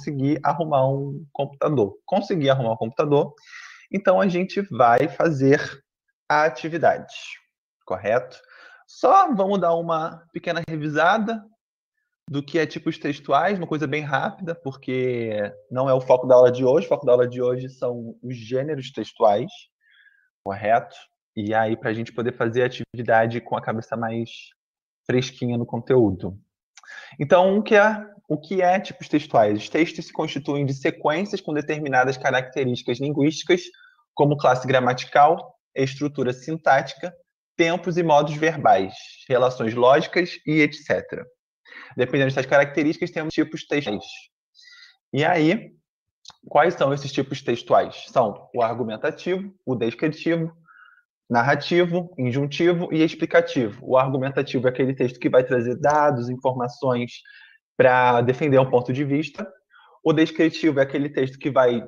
conseguir arrumar um computador. Conseguir arrumar um computador, então a gente vai fazer a atividade, correto? Só vamos dar uma pequena revisada do que é tipos textuais, uma coisa bem rápida, porque não é o foco da aula de hoje. O foco da aula de hoje são os gêneros textuais, correto? E aí, para a gente poder fazer a atividade com a cabeça mais fresquinha no conteúdo. Então, o que é tipos textuais? Os textos se constituem de sequências com determinadas características linguísticas, como classe gramatical, estrutura sintática, tempos e modos verbais, relações lógicas e etc. Dependendo dessas características, temos tipos textuais. E aí, quais são esses tipos textuais? São o argumentativo, o descritivo, narrativo, injuntivo e explicativo. O argumentativo é aquele texto que vai trazer dados, informações para defender um ponto de vista. O descritivo é aquele texto que vai,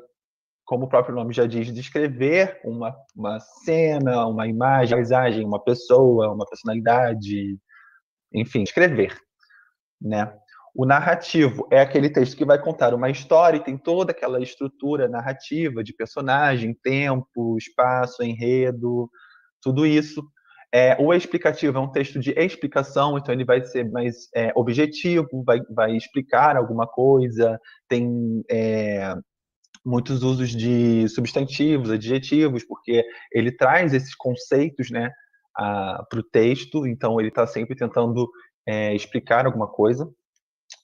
como o próprio nome já diz, descrever uma cena, uma imagem, uma paisagem, uma pessoa, uma personalidade, enfim, escrever, né? O narrativo é aquele texto que vai contar uma história e tem toda aquela estrutura narrativa de personagem, tempo, espaço, enredo, tudo isso. O explicativo é um texto de explicação, então ele vai ser mais objetivo, vai explicar alguma coisa, tem muitos usos de substantivos, adjetivos, porque ele traz esses conceitos, né, para o texto, então ele está sempre tentando explicar alguma coisa.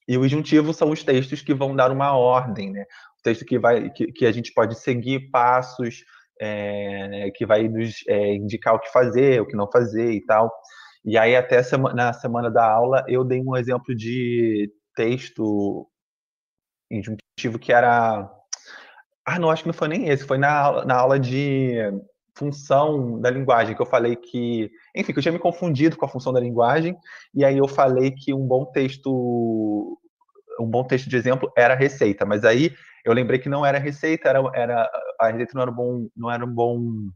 E o injuntivo são os textos que vão dar uma ordem, né? O texto que a gente pode seguir passos, que vai nos indicar o que fazer, o que não fazer e tal. E aí, até na semana da aula, eu dei um exemplo de texto injuntivo que era... não, acho que não foi nem esse, foi na aula de função da linguagem, que eu falei que... Enfim, que eu tinha me confundido com a função da linguagem, e aí eu falei que um bom texto de exemplo era a receita, mas aí eu lembrei que não era receita, a receita não era um bom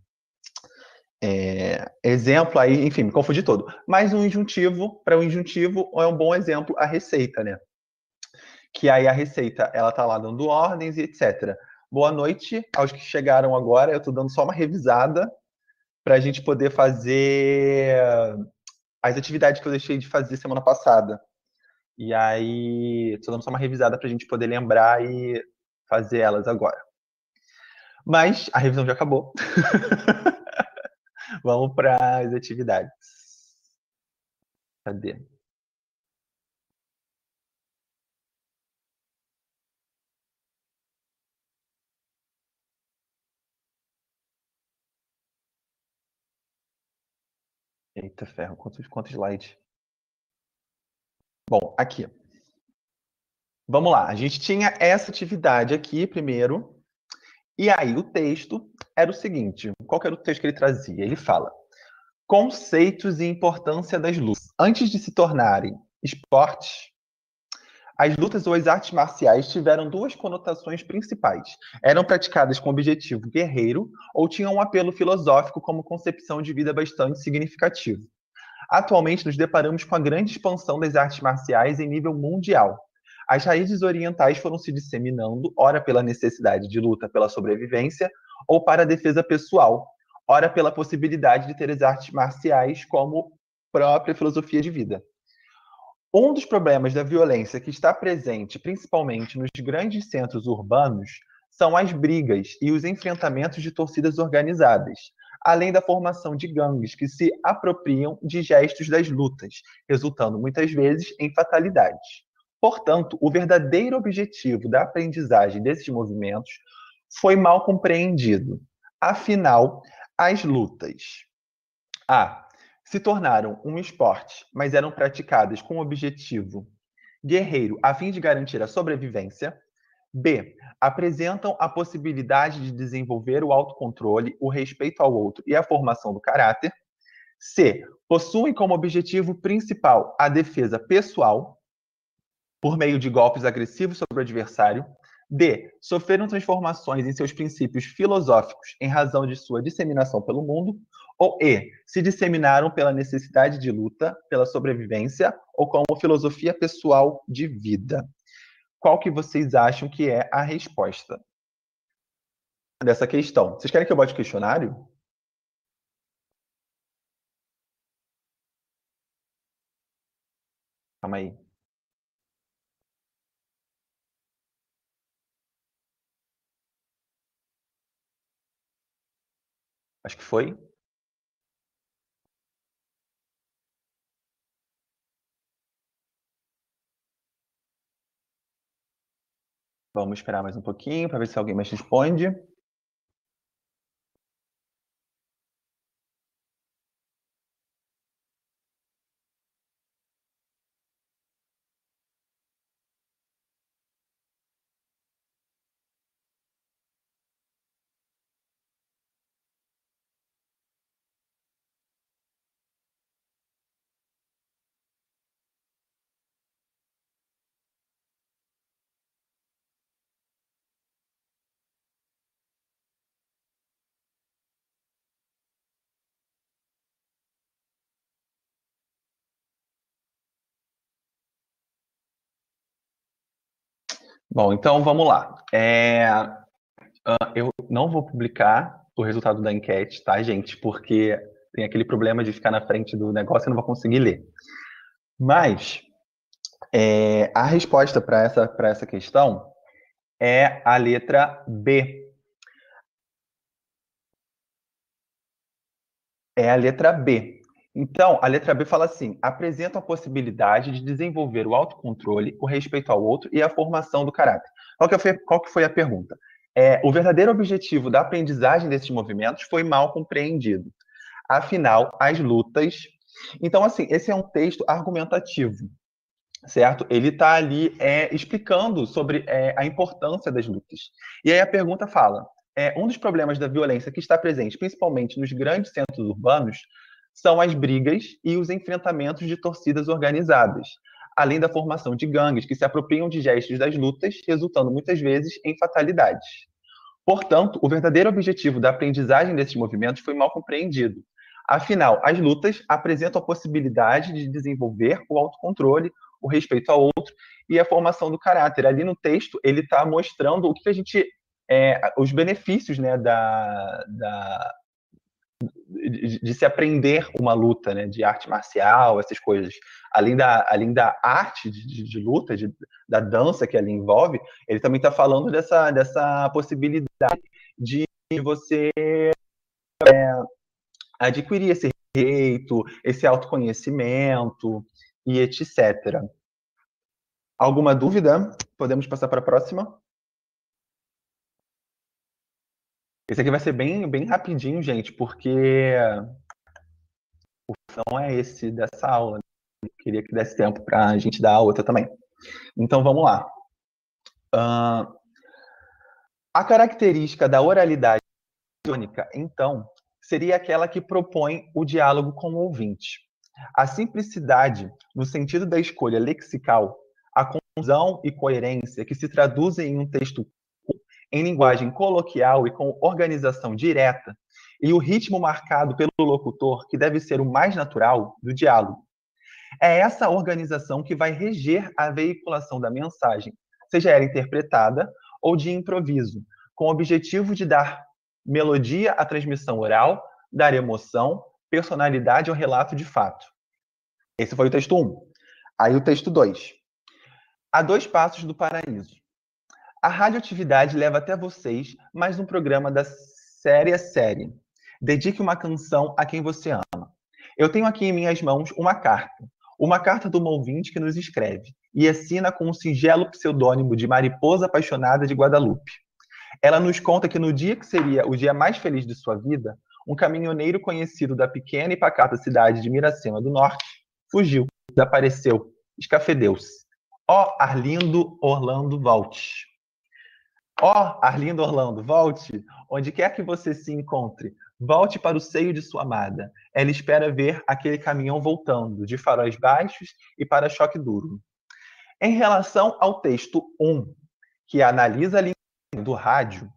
exemplo, aí, enfim, me confundi todo. Mas para o injuntivo, é um bom exemplo a receita, né? Que aí a receita, ela tá lá dando ordens e etc. Boa noite aos que chegaram agora, eu tô dando só uma revisada para a gente poder fazer as atividades que eu deixei de fazer semana passada. E aí, estou dando só uma revisada para a gente poder lembrar e fazer elas agora. Mas a revisão já acabou. Vamos para as atividades. Cadê? Eita ferro, quantos slides? Bom, aqui. Vamos lá, a gente tinha essa atividade aqui primeiro. E aí, o texto era o seguinte: qual que era o texto que ele trazia? Ele fala: conceitos e importância das lutas. Antes de se tornarem esportes, as lutas ou as artes marciais tiveram duas conotações principais. Eram praticadas com objetivo guerreiro ou tinham um apelo filosófico como concepção de vida bastante significativo. Atualmente, nos deparamos com a grande expansão das artes marciais em nível mundial. As raízes orientais foram se disseminando, ora pela necessidade de luta pela sobrevivência, ou para a defesa pessoal, ora pela possibilidade de ter as artes marciais como própria filosofia de vida. Um dos problemas da violência que está presente principalmente nos grandes centros urbanos são as brigas e os enfrentamentos de torcidas organizadas, além da formação de gangues que se apropriam de gestos das lutas, resultando muitas vezes em fatalidades. Portanto, o verdadeiro objetivo da aprendizagem desses movimentos foi mal compreendido. Afinal, as lutas se tornaram um esporte, mas eram praticadas com o objetivo guerreiro a fim de garantir a sobrevivência. B. Apresentam a possibilidade de desenvolver o autocontrole, o respeito ao outro e a formação do caráter. C. Possuem como objetivo principal a defesa pessoal, por meio de golpes agressivos sobre o adversário. D. Sofreram transformações em seus princípios filosóficos em razão de sua disseminação pelo mundo. Ou E. Se disseminaram pela necessidade de luta, pela sobrevivência ou como filosofia pessoal de vida. qual que vocês acham que é a resposta dessa questão? Vocês querem que eu bote o questionário? Calma aí. Acho que foi. Vamos esperar mais um pouquinho para ver se alguém mais responde. Bom, então vamos lá. Eu não vou publicar o resultado da enquete, tá, gente? Porque tem aquele problema de ficar na frente do negócio e não vou conseguir ler. Mas a resposta para essa questão é a letra B. É a letra B. Então, a letra B fala assim: apresenta a possibilidade de desenvolver o autocontrole, o respeito ao outro e a formação do caráter. Qual que foi a pergunta? O verdadeiro objetivo da aprendizagem desses movimentos foi mal compreendido. Afinal, as lutas. Então, assim, esse é um texto argumentativo, certo? Ele está ali explicando sobre a importância das lutas. E aí a pergunta fala: um dos problemas da violência que está presente, principalmente nos grandes centros urbanos, são as brigas e os enfrentamentos de torcidas organizadas, além da formação de gangues que se apropriam de gestos das lutas, resultando muitas vezes em fatalidades. Portanto, o verdadeiro objetivo da aprendizagem desses movimentos foi mal compreendido. Afinal, as lutas apresentam a possibilidade de desenvolver o autocontrole, o respeito ao outro e a formação do caráter. Ali no texto, ele está mostrando o que a gente. Os benefícios, né, de se aprender uma luta, né, de arte marcial, essas coisas. Além da arte de luta, da dança que ali envolve, ele também está falando dessa possibilidade de você adquirir esse respeito, esse autoconhecimento e etc. Alguma dúvida? Podemos passar para a próxima? Esse aqui vai ser bem, bem rapidinho, gente, porque não é esse dessa aula. Eu queria que desse tempo para a gente dar a outra também. Então, vamos lá. A característica da oralidade única, então, seria aquela que propõe o diálogo com o ouvinte. A simplicidade, no sentido da escolha lexical, a conclusão e coerência que se traduzem em um texto em linguagem coloquial e com organização direta, e o ritmo marcado pelo locutor, que deve ser o mais natural do diálogo. É essa organização que vai reger a veiculação da mensagem, seja ela interpretada ou de improviso, com o objetivo de dar melodia à transmissão oral, dar emoção, personalidade ao relato de fato. Esse foi o texto 1. Aí o texto 2. A 2 passos do paraíso. A radioatividade leva até vocês mais um programa da série. Dedique uma canção a quem você ama. Eu tenho aqui em minhas mãos uma carta de uma ouvinte que nos escreve e assina com um singelo pseudônimo de Mariposa Apaixonada de Guadalupe. Ela nos conta que no dia que seria o dia mais feliz de sua vida, um caminhoneiro conhecido da pequena e pacata cidade de Miracema do Norte fugiu, desapareceu, escafedeu-se. Ó Arlindo Orlando, volte. Ó Arlindo Orlando, volte, onde quer que você se encontre, volte para o seio de sua amada. Ela espera ver aquele caminhão voltando, de faróis baixos e para-choque duro. Em relação ao texto 1, que analisa a linguagem do rádio,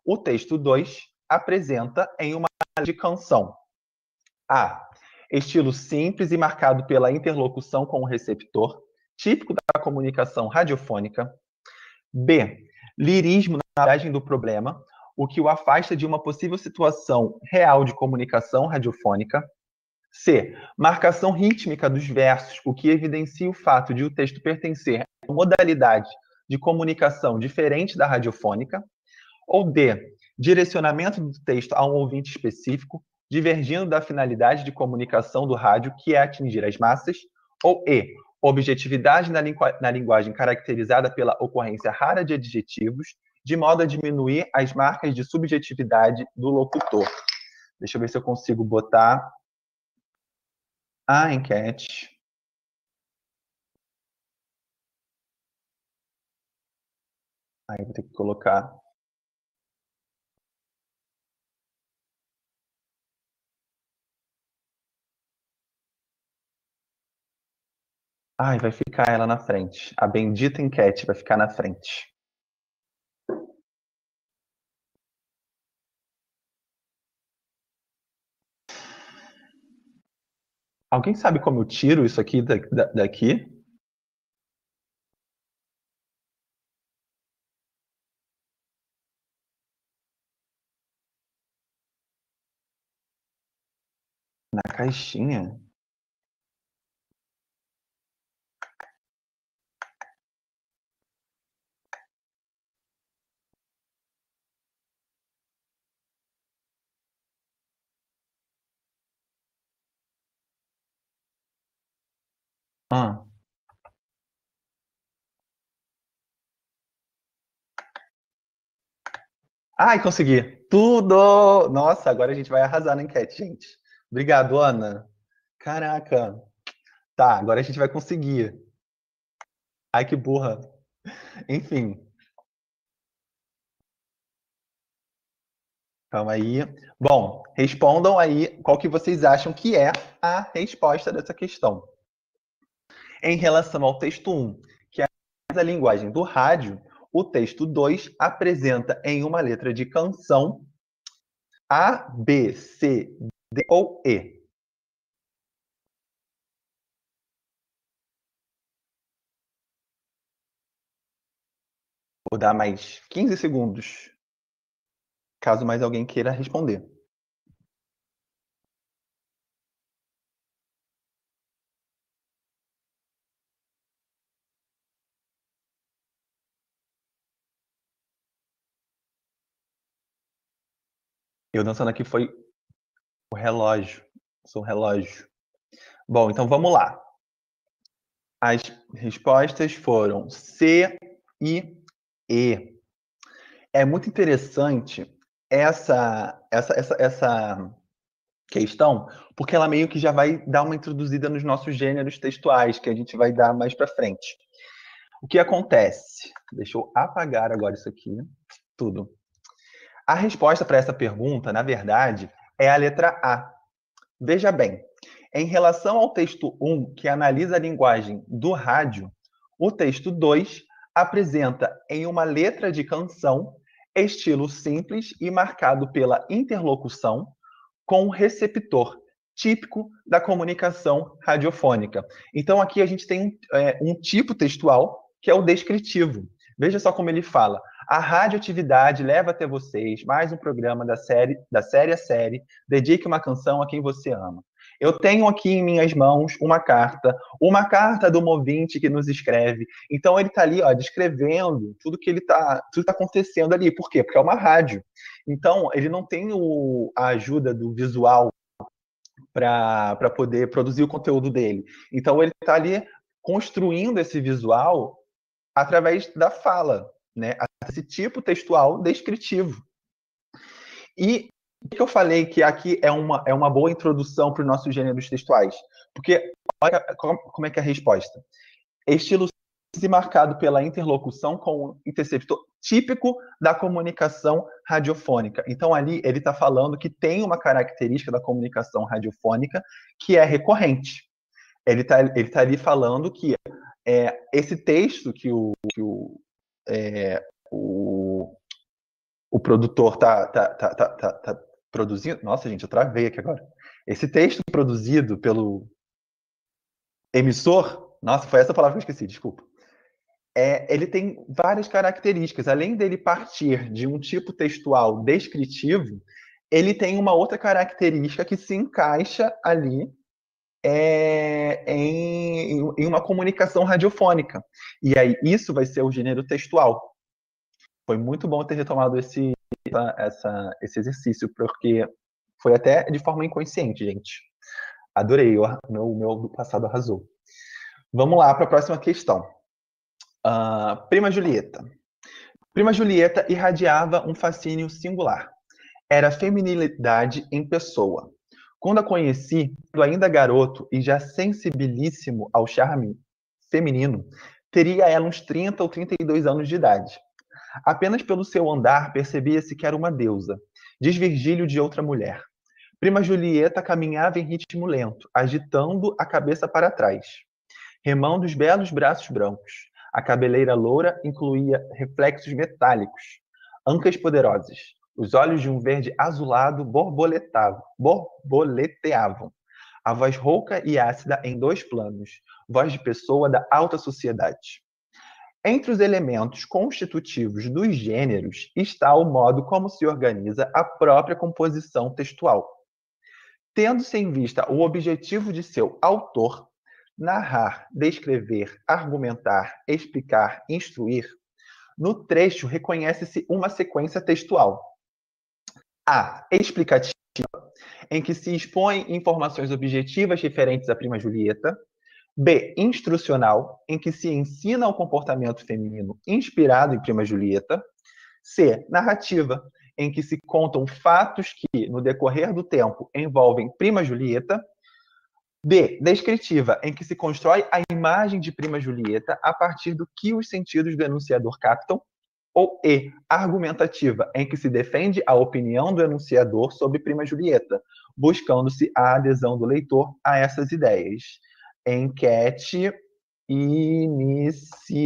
o texto 2 apresenta em uma de canção. A. Estilo simples e marcado pela interlocução com o receptor, típico da comunicação radiofônica. B. Lirismo na abordagem do problema, o que o afasta de uma possível situação real de comunicação radiofônica. C. Marcação rítmica dos versos, o que evidencia o fato de o texto pertencer a uma modalidade de comunicação diferente da radiofônica. Ou D. Direcionamento do texto a um ouvinte específico, divergindo da finalidade de comunicação do rádio, que é atingir as massas. Ou E. Objetividade na linguagem caracterizada pela ocorrência rara de adjetivos, de modo a diminuir as marcas de subjetividade do locutor. Deixa eu ver se eu consigo botar a enquete. Aí vou ter que colocar. Ai, vai ficar ela na frente. A bendita enquete vai ficar na frente. Alguém sabe como eu tiro isso aqui daqui? Na caixinha? Ah. Ai, consegui. Tudo! Nossa, agora a gente vai arrasar na enquete, gente. Obrigado, Ana. Caraca. Tá, agora a gente vai conseguir. Ai, que burra. Enfim, calma aí. Bom, respondam aí qual que vocês acham que é a resposta dessa questão. Em relação ao texto 1, que é a linguagem do rádio, o texto 2 apresenta em uma letra de canção A, B, C, D ou E. Vou dar mais 15 segundos, caso mais alguém queira responder. Eu dançando aqui foi o relógio. Sou o relógio. Bom, então vamos lá. As respostas foram C e E. É muito interessante essa questão, porque ela meio que já vai dar uma introduzida nos nossos gêneros textuais, que a gente vai dar mais para frente. O que acontece? Deixa eu apagar agora isso aqui, tudo. A resposta para essa pergunta, na verdade, é a letra A. Veja bem, em relação ao texto 1, que analisa a linguagem do rádio, o texto 2 apresenta em uma letra de canção estilo simples e marcado pela interlocução com o receptor, típico da comunicação radiofônica. Então, aqui a gente tem um tipo textual que é o descritivo. Veja só como ele fala. A radioatividade leva até vocês mais um programa da série a série. Dedique uma canção a quem você ama. Eu tenho aqui em minhas mãos uma carta do ouvinte que nos escreve. Então ele está ali, ó, descrevendo tudo que tudo tá acontecendo ali. Por quê? Porque é uma rádio. Então ele não tem a ajuda do visual para poder produzir o conteúdo dele. Então ele está ali construindo esse visual através da fala, né? Esse tipo textual descritivo. E por que eu falei que aqui é uma boa introdução para os nossos gêneros textuais? Porque olha como é que é a resposta. Estilo marcado pela interlocução com o interceptor típico da comunicação radiofônica. Então, ali ele está falando que tem uma característica da comunicação radiofônica que é recorrente. Ele tá ali falando que esse texto que o produtor tá produzindo. Nossa, gente, eu travei aqui agora. Esse texto produzido pelo emissor. Nossa, foi essa palavra que eu esqueci, desculpa. Ele tem várias características. Além dele partir de um tipo textual descritivo, ele tem uma outra característica que se encaixa ali em uma comunicação radiofônica. E aí, isso vai ser o gênero textual. Foi muito bom ter retomado esse exercício, porque foi até de forma inconsciente, gente. Adorei, o meu do passado arrasou. Vamos lá para a próxima questão. Prima Julieta. Prima Julieta irradiava um fascínio singular. Era feminilidade em pessoa. Quando a conheci, ainda garoto e já sensibilíssimo ao charme feminino, teria ela uns 30 ou 32 anos de idade. Apenas pelo seu andar percebia-se que era uma deusa, desvirgílio de outra mulher. Prima Julieta caminhava em ritmo lento, agitando a cabeça para trás, remando os belos braços brancos. A cabeleira loura incluía reflexos metálicos, ancas poderosas. Os olhos de um verde azulado borboleteavam. A voz rouca e ácida em dois planos, voz de pessoa da alta sociedade. Entre os elementos constitutivos dos gêneros está o modo como se organiza a própria composição textual. Tendo-se em vista o objetivo de seu autor, narrar, descrever, argumentar, explicar, instruir, no trecho reconhece-se uma sequência textual. A. Explicativa, em que se expõem informações objetivas referentes à prima Julieta. B. Instrucional, em que se ensina o comportamento feminino inspirado em prima Julieta. C. Narrativa, em que se contam fatos que, no decorrer do tempo, envolvem prima Julieta. D. Descritiva, em que se constrói a imagem de prima Julieta a partir do que os sentidos do enunciador captam. Ou E. Argumentativa, em que se defende a opinião do enunciador sobre prima Julieta, buscando-se a adesão do leitor a essas ideias. Enquete iniciada.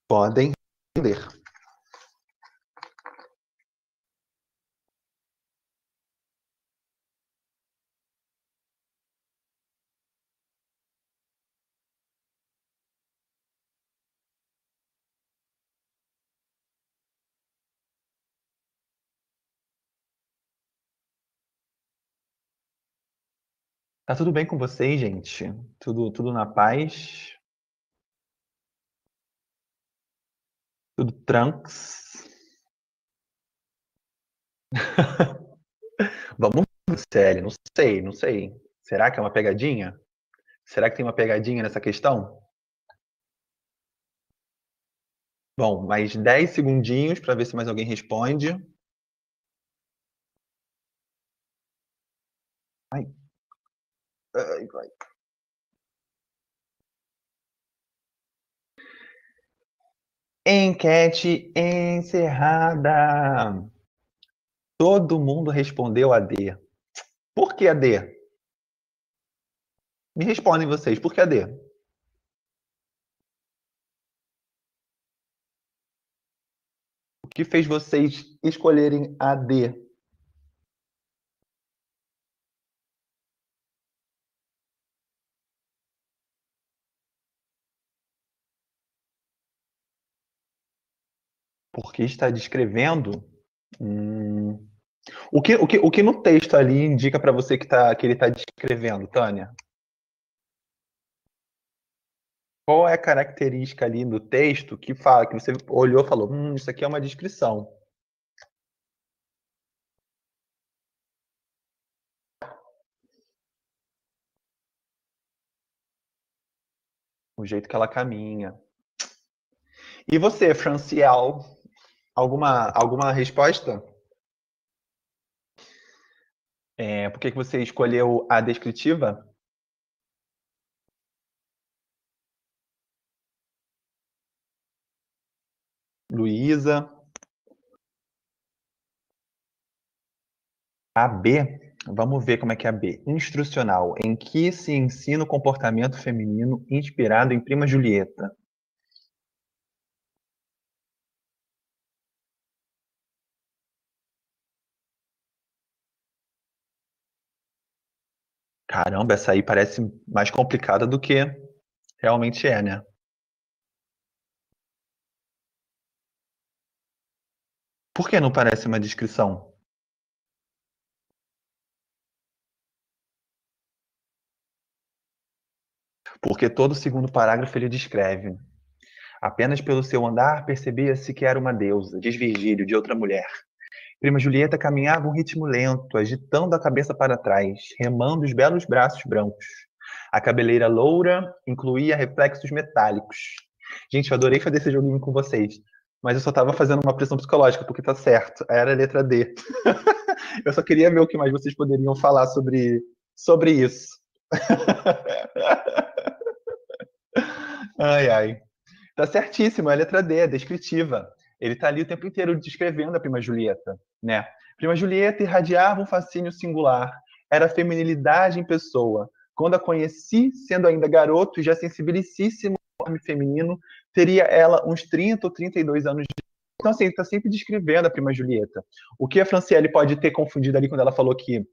Podem ler. Tá tudo bem com vocês, gente? Tudo na paz? Tudo tranks? Vamos ver, sério, não sei. Será que é uma pegadinha? Será que tem uma pegadinha nessa questão? Bom, mais 10 segundinhos para ver se mais alguém responde. Ai, ai. Enquete encerrada. Todo mundo respondeu a D. Por que a D? Me respondem vocês, por que a D? O que fez vocês escolherem a D? Porque está descrevendo? Hum, o que no texto ali indica para você que ele está descrevendo, Tânia? Qual é a característica ali no texto que fala, que você olhou e falou, isso aqui é uma descrição? O jeito que ela caminha. E você, Franciel, alguma resposta? Por que você escolheu a descritiva? Luísa? A B? Vamos ver como é que é a B. Instrucional, em que se ensina o comportamento feminino inspirado em Prima Julieta. Caramba, essa aí parece mais complicada do que realmente é, né? Por que não parece uma descrição? Porque todo o segundo parágrafo ele descreve. Apenas pelo seu andar percebia-se que era uma deusa, diz Virgílio, de outra mulher. Prima Julieta caminhava um ritmo lento, agitando a cabeça para trás, remando os belos braços brancos. A cabeleira loura incluía reflexos metálicos. Gente, eu adorei fazer esse joguinho com vocês, mas eu só estava fazendo uma pressão psicológica, porque tá certo, era a letra D. Eu só queria ver o que mais vocês poderiam falar sobre isso. Ai, ai. Tá certíssimo, é a letra D, é descritiva. Ele tá ali o tempo inteiro descrevendo a prima Julieta, né? Prima Julieta irradiava um fascínio singular, era a feminilidade em pessoa. Quando a conheci, sendo ainda garoto e já sensibilicíssimo ao charme feminino, teria ela uns 30 ou 32 anos de... Então, assim, ele tá sempre descrevendo a prima Julieta. O que a Franciele pode ter confundido ali quando ela falou que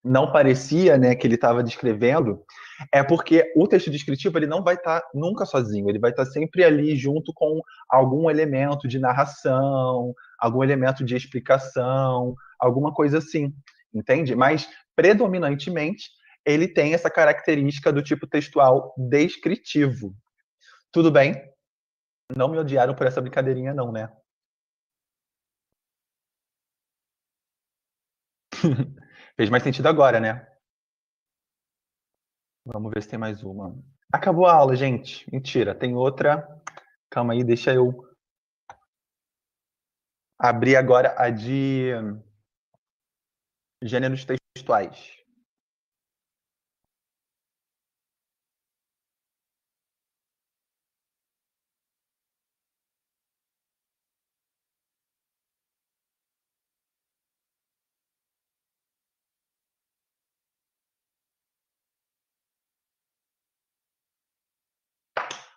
não parecia, né, que ele estava descrevendo, é porque o texto descritivo ele não vai estar nunca sozinho, ele vai estar sempre ali junto com algum elemento de narração, algum elemento de explicação, alguma coisa assim, entende? Mas predominantemente ele tem essa característica do tipo textual descritivo. Tudo bem? Não me odiaram por essa brincadeirinha não, né? Fez mais sentido agora, né? Vamos ver se tem mais uma. Acabou a aula, gente. Mentira, tem outra. Calma aí, deixa eu abrir agora a de gêneros textuais.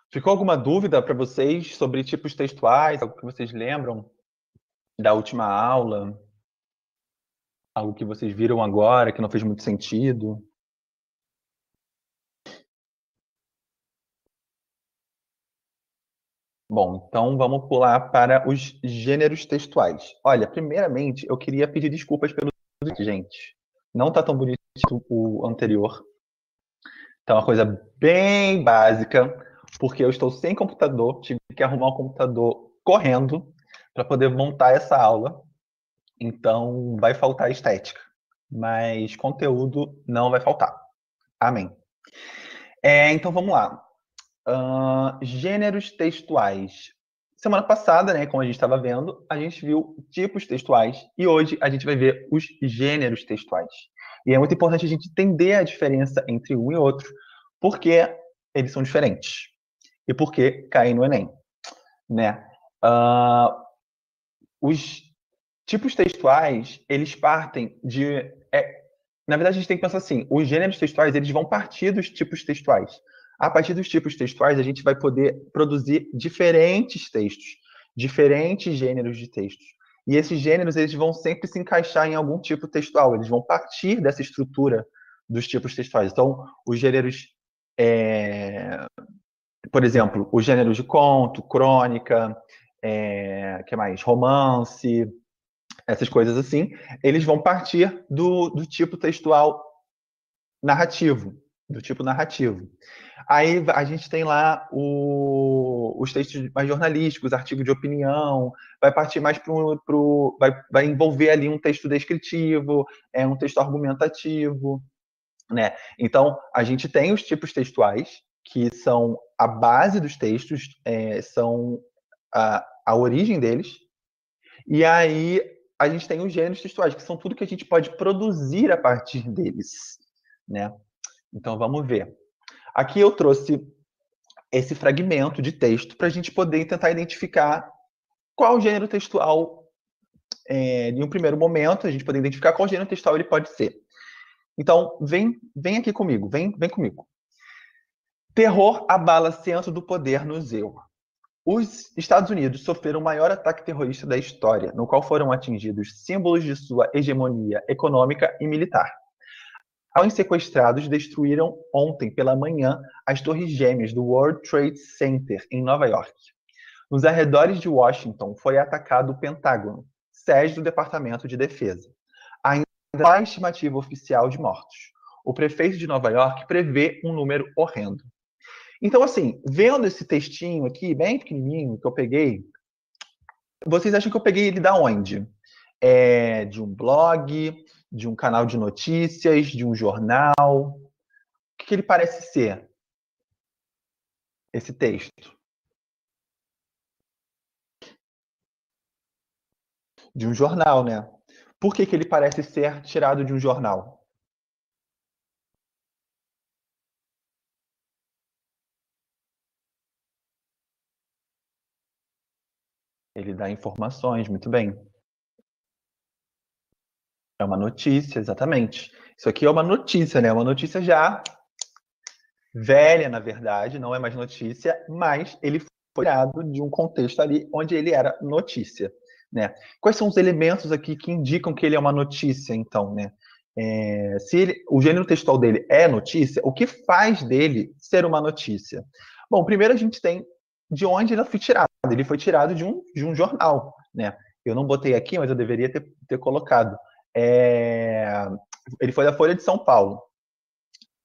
Ficou alguma dúvida para vocês sobre tipos textuais? Algo que vocês lembram da última aula? Algo que vocês viram agora que não fez muito sentido? Bom, então vamos pular para os gêneros textuais. Olha, primeiramente, eu queria pedir desculpas pelo gente. Não está tão bonito o anterior. Tá uma coisa bem básica, porque eu estou sem computador, tive que arrumar um computador correndo para poder montar essa aula. Então vai faltar estética, mas conteúdo não vai faltar. Amém. Então vamos lá. Gêneros textuais. Semana passada, né, como a gente estava vendo, a gente viu tipos textuais e hoje a gente vai ver os gêneros textuais. E é muito importante a gente entender a diferença entre um e outro, porque eles são diferentes e porque caem no Enem, né? Os tipos textuais, eles partem de... na verdade, a gente tem que pensar assim, os gêneros textuais, eles vão partir dos tipos textuais. A partir dos tipos textuais, a gente vai poder produzir diferentes textos, diferentes gêneros de textos. E esses gêneros, eles vão sempre se encaixar em algum tipo textual, eles vão partir dessa estrutura dos tipos textuais. Então, os gêneros, por exemplo, os gêneros de conto, crônica, que mais? Romance, essas coisas assim, eles vão partir do tipo textual narrativo, do tipo narrativo. Aí a gente tem lá os textos mais jornalísticos, artigo de opinião, vai partir mais vai envolver ali um texto descritivo, um texto argumentativo, né? Então, a gente tem os tipos textuais, que são a base dos textos, são a origem deles, e aí a gente tem os gêneros textuais, que são tudo que a gente pode produzir a partir deles, né? Então vamos ver. Aqui eu trouxe esse fragmento de texto para a gente poder tentar identificar qual gênero textual, em um primeiro momento, a gente poder identificar qual gênero textual ele pode ser. Então, vem aqui comigo, vem comigo. Terror abala centro do poder no Zeu. Os Estados Unidos sofreram o maior ataque terrorista da história, no qual foram atingidos símbolos de sua hegemonia econômica e militar. Aos sequestrados destruíram ontem pela manhã as torres gêmeas do World Trade Center, em Nova York. Nos arredores de Washington foi atacado o Pentágono, sede do Departamento de Defesa. Ainda não há estimativa oficial de mortos. O prefeito de Nova York prevê um número horrendo. Então, assim, vendo esse textinho aqui, bem pequenininho, que eu peguei, vocês acham que eu peguei ele da onde? De um blog, de um canal de notícias, de um jornal? O que ele parece ser, esse texto? De um jornal, né? Por que ele parece ser tirado de um jornal? Ele dá informações, muito bem. É uma notícia, exatamente. Isso aqui é uma notícia, né? Uma notícia já velha, na verdade, não é mais notícia, mas ele foi tirado de um contexto ali onde ele era notícia, né? Quais são os elementos aqui que indicam que ele é uma notícia, então, né? O gênero textual dele é notícia, o que faz dele ser uma notícia? Bom, primeiro a gente tem de onde ele foi tirado. Ele foi tirado de um jornal, né? Eu não botei aqui, mas eu deveria ter colocado. Ele foi da Folha de São Paulo.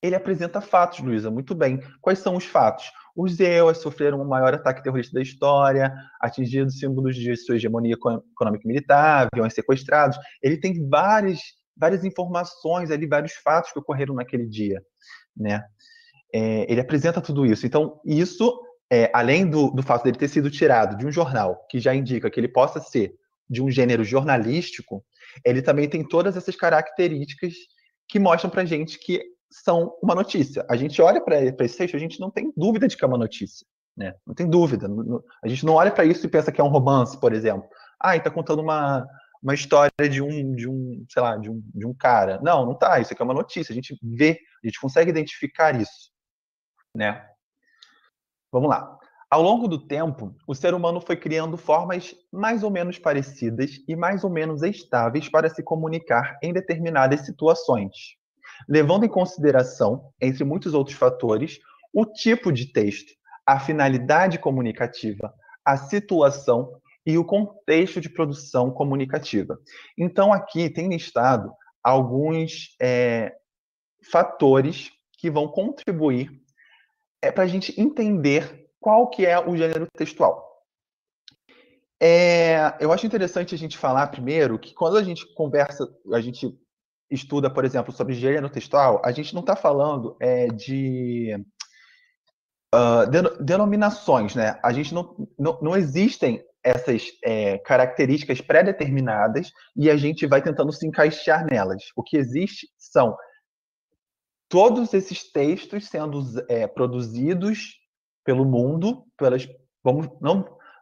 Ele apresenta fatos, Luísa, muito bem. Quais são os fatos? Os EUAs sofreram o maior ataque terrorista da história, atingidos símbolos de sua hegemonia econômica e militar, aviões sequestrados. Ele tem várias informações ali, vários fatos que ocorreram naquele dia, né? Ele apresenta tudo isso. Então, isso, além do fato dele ter sido tirado de um jornal, que já indica que ele possa ser de um gênero jornalístico, ele também tem todas essas características que mostram pra gente que são uma notícia. A gente olha para esse texto, a gente não tem dúvida de que é uma notícia, né? Não tem dúvida. A gente não olha para isso e pensa que é um romance, por exemplo. Ah, está contando uma história sei lá, de um cara. Não, não tá. Isso aqui é uma notícia. A gente vê, a gente consegue identificar isso, né? Vamos lá. Ao longo do tempo, o ser humano foi criando formas mais ou menos parecidas e mais ou menos estáveis para se comunicar em determinadas situações, levando em consideração, entre muitos outros fatores, o tipo de texto, a finalidade comunicativa, a situação e o contexto de produção comunicativa. Então, aqui tem listado alguns fatores que vão contribuir para a gente entender qual que é o gênero textual. Eu acho interessante a gente falar primeiro que quando a gente conversa, a gente estuda, por exemplo, sobre gênero textual, a gente não está falando de denominações, né? A gente não existem essas características pré-determinadas e a gente vai tentando se encaixar nelas. O que existe são todos esses textos sendo produzidos pelo mundo,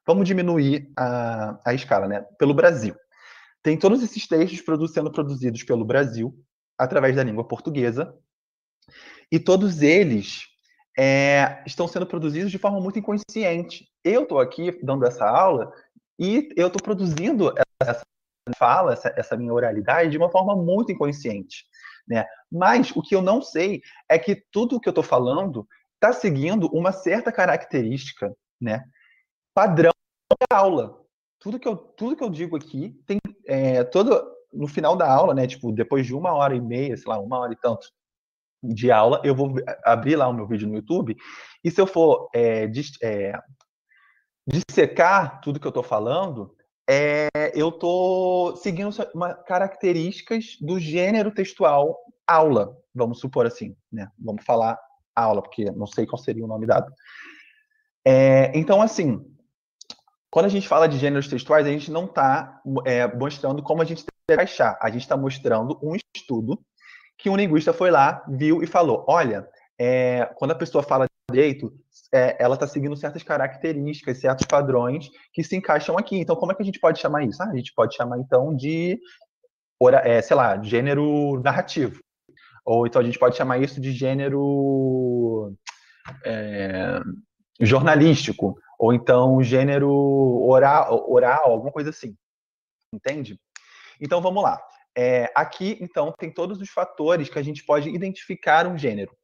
vamos diminuir a escala, né? Pelo Brasil. Tem todos esses textos sendo produzidos pelo Brasil, através da língua portuguesa, e todos eles estão sendo produzidos de forma muito inconsciente. Eu estou aqui dando essa aula e eu estou produzindo essa fala, essa minha oralidade, de uma forma muito inconsciente, né? Mas o que eu não sei é que tudo o que eu estou falando está seguindo uma certa característica, né? Padrão da aula. Tudo que eu digo aqui tem no final da aula, né? Tipo, depois de 1h30, sei lá, 1 hora e tanto de aula, eu vou abrir lá o meu vídeo no YouTube e se eu for dissecar tudo que eu estou falando, eu estou seguindo características do gênero textual aula, vamos supor assim, né? Vamos falar aula, porque não sei qual seria o nome dado. Então, assim, quando a gente fala de gêneros textuais, a gente não está mostrando como a gente deve achar. A gente está mostrando um estudo que um linguista foi lá, viu e falou: olha, quando a pessoa fala direito, ela está seguindo certas características, certos padrões que se encaixam aqui. Então, como é que a gente pode chamar isso? A gente pode chamar, então, de, sei lá, gênero narrativo. Ou então a gente pode chamar isso de gênero jornalístico. Ou então gênero oral, alguma coisa assim. Entende? Então, vamos lá. Aqui, então, tem todos os fatores que a gente pode identificar um gênero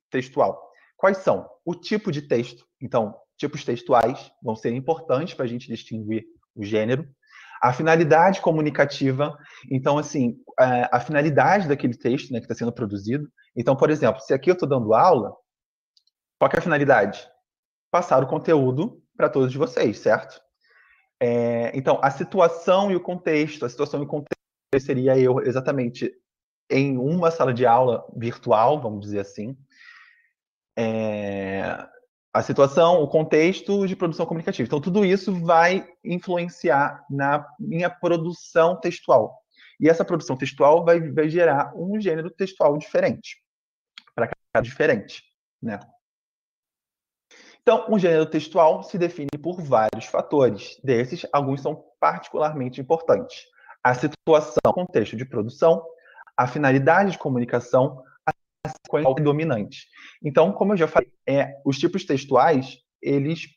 textual. Quais são? O tipo de texto. Então, tipos textuais vão ser importantes para a gente distinguir o gênero. A finalidade comunicativa. Então, assim, a finalidade daquele texto, né, que está sendo produzido. Então, por exemplo, se aqui eu estou dando aula, qual que é a finalidade? Passar o conteúdo para todos vocês, certo? Então, a situação e o contexto. A situação e o contexto seria eu exatamente em uma sala de aula virtual, vamos dizer assim. A situação, o contexto de produção comunicativa. Então, tudo isso vai influenciar na minha produção textual. E essa produção textual vai gerar um gênero textual diferente, para cada diferente, né? Então, um gênero textual se define por vários fatores. Desses, alguns são particularmente importantes. A situação, o contexto de produção, a finalidade de comunicação, a sequência dominante. Então, como eu já falei, os tipos textuais, eles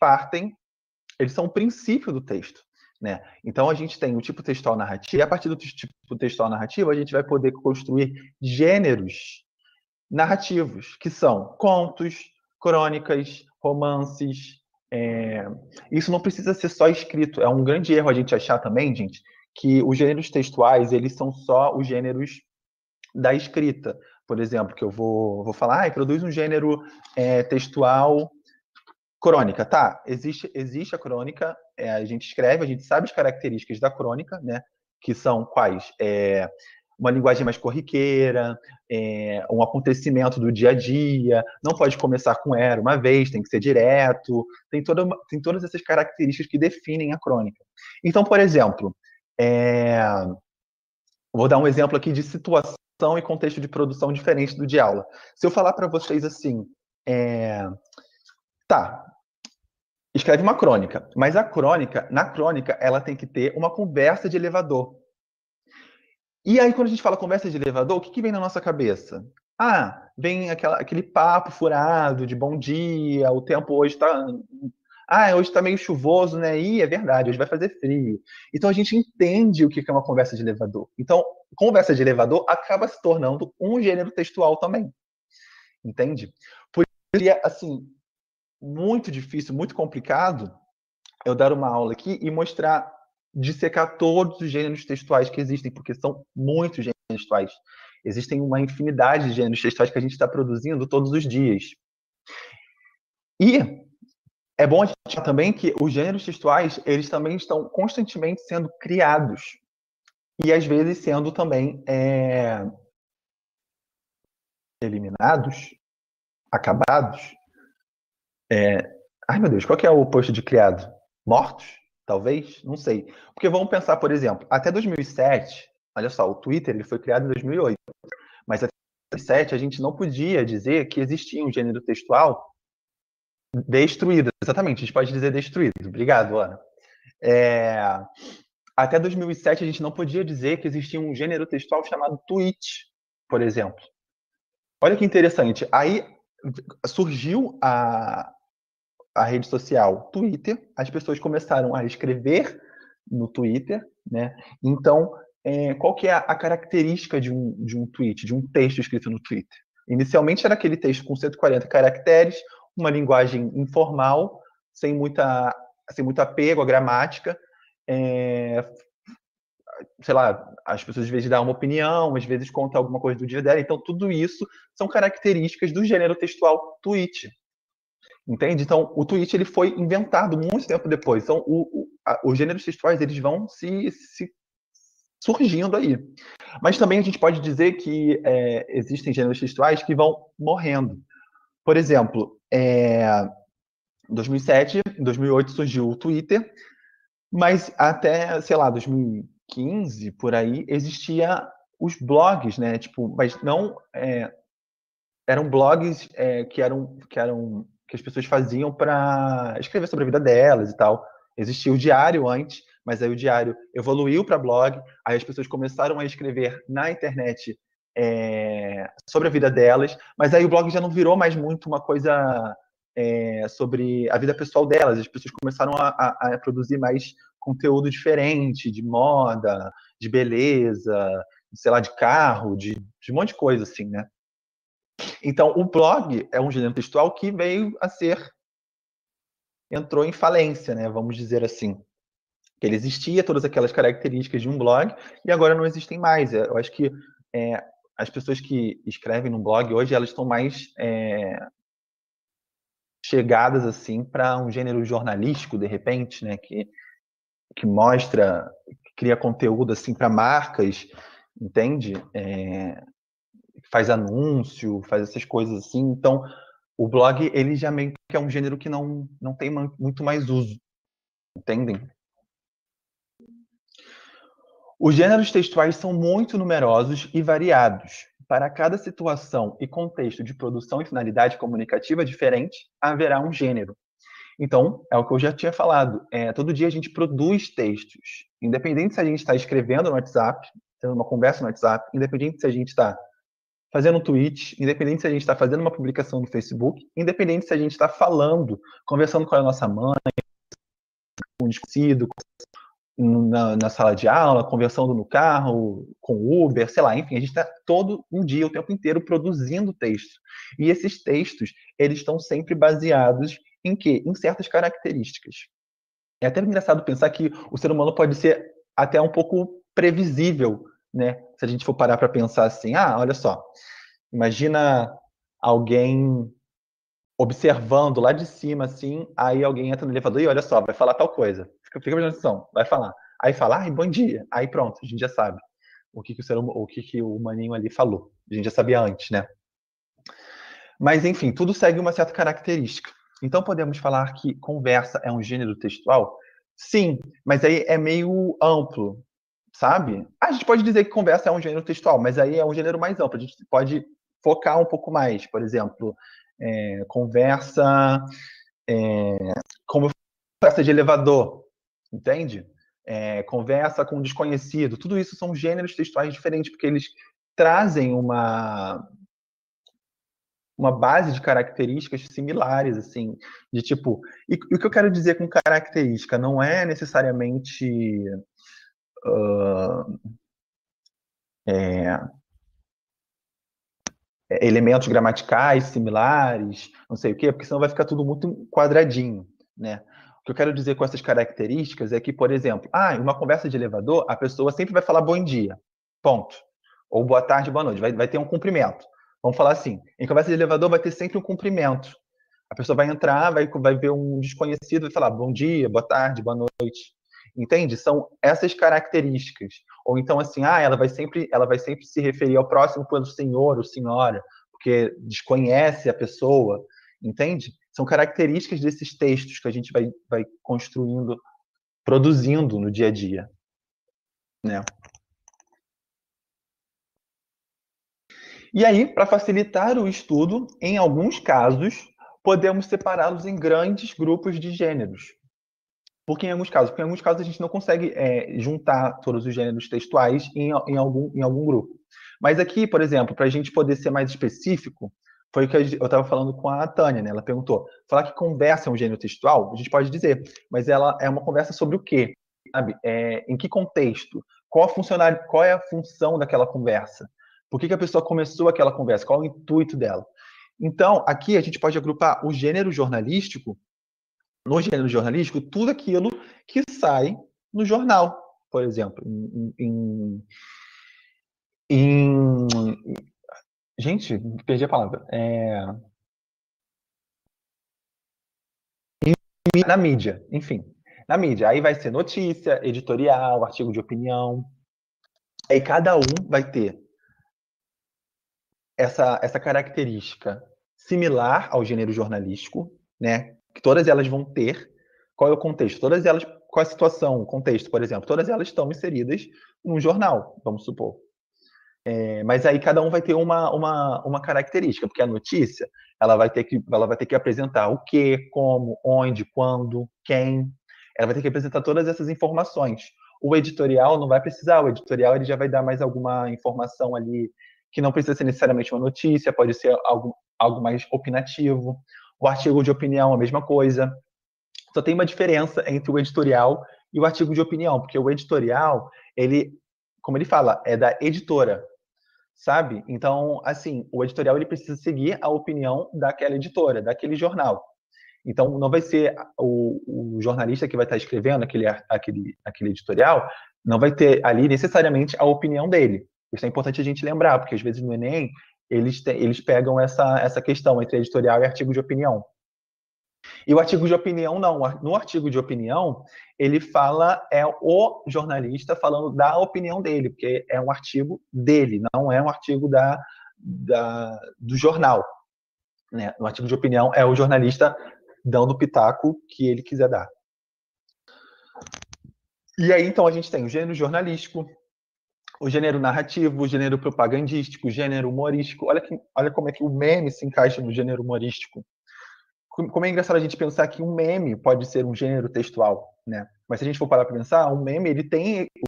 são o princípio do texto, né? Então, a gente tem o tipo textual narrativo, e a partir do tipo textual narrativo, a gente vai poder construir gêneros narrativos, que são contos, crônicas, romances. Isso não precisa ser só escrito. É um grande erro a gente achar também, gente, que os gêneros textuais, eles são só os gêneros da escrita. Por exemplo, que eu vou falar, produz um gênero textual crônica. Tá, existe a crônica, a gente escreve, a gente sabe as características da crônica, né? Que são quais? Uma linguagem mais corriqueira, um acontecimento do dia a dia, não pode começar com era uma vez, tem que ser direto, tem todas essas características que definem a crônica. Então, por exemplo, vou dar um exemplo aqui de situação e contexto de produção diferente do de aula. Se eu falar para vocês assim, tá, escreve uma crônica, mas na crônica, ela tem que ter uma conversa de elevador. E aí, quando a gente fala conversa de elevador, o que vem na nossa cabeça? Vem aquele papo furado de bom dia, o tempo hoje está... hoje está meio chuvoso, né? É verdade, hoje vai fazer frio. Então, a gente entende o que é uma conversa de elevador. Então, conversa de elevador acaba se tornando um gênero textual também. Entende? Por isso, assim, muito difícil, muito complicado eu dar uma aula aqui e mostrar, dissecar todos os gêneros textuais que existem, porque são muitos gêneros textuais. Existem uma infinidade de gêneros textuais que a gente está produzindo todos os dias. E é bom a gente falar também que os gêneros textuais, eles também estão constantemente sendo criados. E, às vezes, sendo também eliminados, acabados. Ai, meu Deus, qual que é o oposto de criado? Mortos? Talvez? Não sei. Porque vamos pensar, por exemplo, até 2007, olha só, o Twitter ele foi criado em 2008, mas até 2007 a gente não podia dizer que existia um gênero textual destruído. Exatamente, a gente pode dizer destruído. Obrigado, Ana. Até 2007 a gente não podia dizer que existia um gênero textual chamado tweet, por exemplo. Olha que interessante. Aí surgiu a rede social Twitter, as pessoas começaram a escrever no Twitter, né? Então, qual que é a característica de um tweet, de um texto escrito no Twitter? Inicialmente era aquele texto com 140 caracteres, uma linguagem informal, sem muito apego à gramática, sei lá, as pessoas às vezes dão uma opinião, às vezes contam alguma coisa do dia dela, então tudo isso são características do gênero textual tweet. Entende? Então, o tweet ele foi inventado muito tempo depois. Então, os gêneros textuais eles vão se surgindo aí. Mas também a gente pode dizer que existem gêneros textuais que vão morrendo. Por exemplo, em 2007, em 2008 surgiu o Twitter, mas até, sei lá, 2015, por aí, existia os blogs, né? Tipo, mas não... eram blogs que as pessoas faziam para escrever sobre a vida delas e tal. Existia o diário antes, mas aí o diário evoluiu para blog, aí as pessoas começaram a escrever na internet sobre a vida delas, mas aí o blog já não virou mais muito uma coisa sobre a vida pessoal delas, as pessoas começaram a produzir mais conteúdo diferente, de moda, de beleza, sei lá, de carro, de um monte de coisa, assim, né? Então, o blog é um gênero textual que veio a ser, entrou em falência, né? Vamos dizer assim. Que ele existia, todas aquelas características de um blog, e agora não existem mais. Eu acho que as pessoas que escrevem no blog hoje, elas estão mais chegadas assim para um gênero jornalístico, de repente, né? Que mostra, que cria conteúdo assim para marcas, entende? Faz anúncio, faz essas coisas assim. Então, o blog, ele já meio que é um gênero que não tem muito mais uso, entendem? Os gêneros textuais são muito numerosos e variados. Para cada situação e contexto de produção e finalidade comunicativa diferente, haverá um gênero. Então, é o que eu já tinha falado. Todo dia a gente produz textos. Independente se a gente está escrevendo no WhatsApp, tendo uma conversa no WhatsApp, independente se a gente está fazendo um tweet, independente se a gente está fazendo uma publicação no Facebook, independente se a gente está falando, conversando com a nossa mãe, com um desconhecido, na sala de aula, conversando no carro, com Uber, sei lá, enfim, a gente está todo um dia, o tempo inteiro, produzindo texto. E esses textos, eles estão sempre baseados em quê? Em certas características. É até engraçado pensar que o ser humano pode ser até um pouco previsível, né? Se a gente for parar para pensar assim, olha só, imagina alguém observando lá de cima, assim, aí alguém entra no elevador e olha só, vai falar tal coisa. Fica prestando atenção, vai falar. Aí fala, bom dia. Aí pronto, a gente já sabe o que o maninho ali falou. A gente já sabia antes, né? Mas, enfim, tudo segue uma certa característica. Então, podemos falar que conversa é um gênero textual? Sim, mas aí é meio amplo, sabe? A gente pode dizer que conversa é um gênero textual, mas aí é um gênero mais amplo. A gente pode focar um pouco mais. Por exemplo, conversa como conversa de elevador, entende? Conversa com um desconhecido. Tudo isso são gêneros textuais diferentes, porque eles trazem uma base de características similares, assim, de tipo... E o que eu quero dizer com característica não é necessariamente elementos gramaticais similares, não sei o quê, porque senão vai ficar tudo muito quadradinho, né? O que eu quero dizer com essas características é que, por exemplo, em uma conversa de elevador, a pessoa sempre vai falar bom dia, ponto. Ou boa tarde, boa noite, vai ter um cumprimento. Vamos falar assim, em conversa de elevador vai ter sempre um cumprimento. A pessoa vai entrar, vai ver um desconhecido, vai falar bom dia, boa tarde, boa noite. Entende? São essas características. Ou então, assim, ela vai sempre se referir ao próximo pelo senhor ou senhora, porque desconhece a pessoa. Entende? São características desses textos que a gente vai construindo, produzindo no dia a dia. Né? E aí, para facilitar o estudo, em alguns casos, podemos separá-los em grandes grupos de gêneros. Porque em alguns casos a gente não consegue juntar todos os gêneros textuais em algum grupo. Mas aqui, por exemplo, para a gente poder ser mais específico, foi o que eu estava falando com a Tânia, né? Ela perguntou, falar que conversa é um gênero textual, a gente pode dizer, mas ela é uma conversa sobre o quê? Sabe? Em que contexto? Qual é a função daquela conversa? Por que a pessoa começou aquela conversa? Qual é o intuito dela? Então, aqui a gente pode agrupar o gênero jornalístico no gênero jornalístico, tudo aquilo que sai no jornal, por exemplo. Gente, perdi a palavra. Na mídia, enfim. Na mídia. Aí vai ser notícia, editorial, artigo de opinião. Aí cada um vai ter essa característica similar ao gênero jornalístico, né? Que todas elas vão ter. Qual é o contexto? Todas elas, qual é a situação, o contexto, por exemplo? Todas elas estão inseridas num jornal, vamos supor. Mas aí cada um vai ter uma característica, porque a notícia ela vai ter que apresentar o que, como, onde, quando, quem. Ela vai ter que apresentar todas essas informações. O editorial não vai precisar, o editorial ele já vai dar mais alguma informação ali que não precisa ser necessariamente uma notícia, pode ser algo mais opinativo. O artigo de opinião, a mesma coisa. Só tem uma diferença entre o editorial e o artigo de opinião, porque o editorial, ele como ele fala, é da editora, sabe? Então, assim, o editorial ele precisa seguir a opinião daquela editora, daquele jornal. Então, não vai ser o jornalista que vai estar escrevendo aquele editorial, não vai ter ali necessariamente a opinião dele. Isso é importante a gente lembrar, porque às vezes no Enem eles pegam essa questão entre editorial e artigo de opinião. E o artigo de opinião, não. No artigo de opinião, ele fala, é o jornalista falando da opinião dele, porque é um artigo dele, não é um artigo do jornal. Né? No artigo de opinião, é o jornalista dando o pitaco que ele quiser dar. E aí, então, a gente tem o gênero jornalístico, o gênero narrativo, o gênero propagandístico, o gênero humorístico. Olha como é que o meme se encaixa no gênero humorístico. Como é engraçado a gente pensar que um meme pode ser um gênero textual, né? Mas se a gente for parar para pensar, um meme,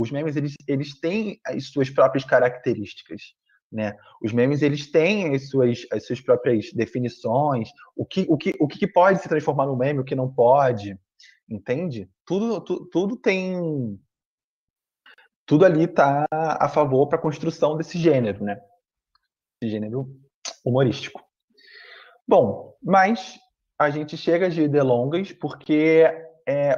os memes, eles têm as suas próprias características, né? Os memes, eles têm as suas próprias definições, o que pode se transformar num meme, o que não pode, entende? Tudo tem... Tudo ali está a favor para a construção desse gênero, né? Esse gênero humorístico. Bom, mas a gente chega de delongas porque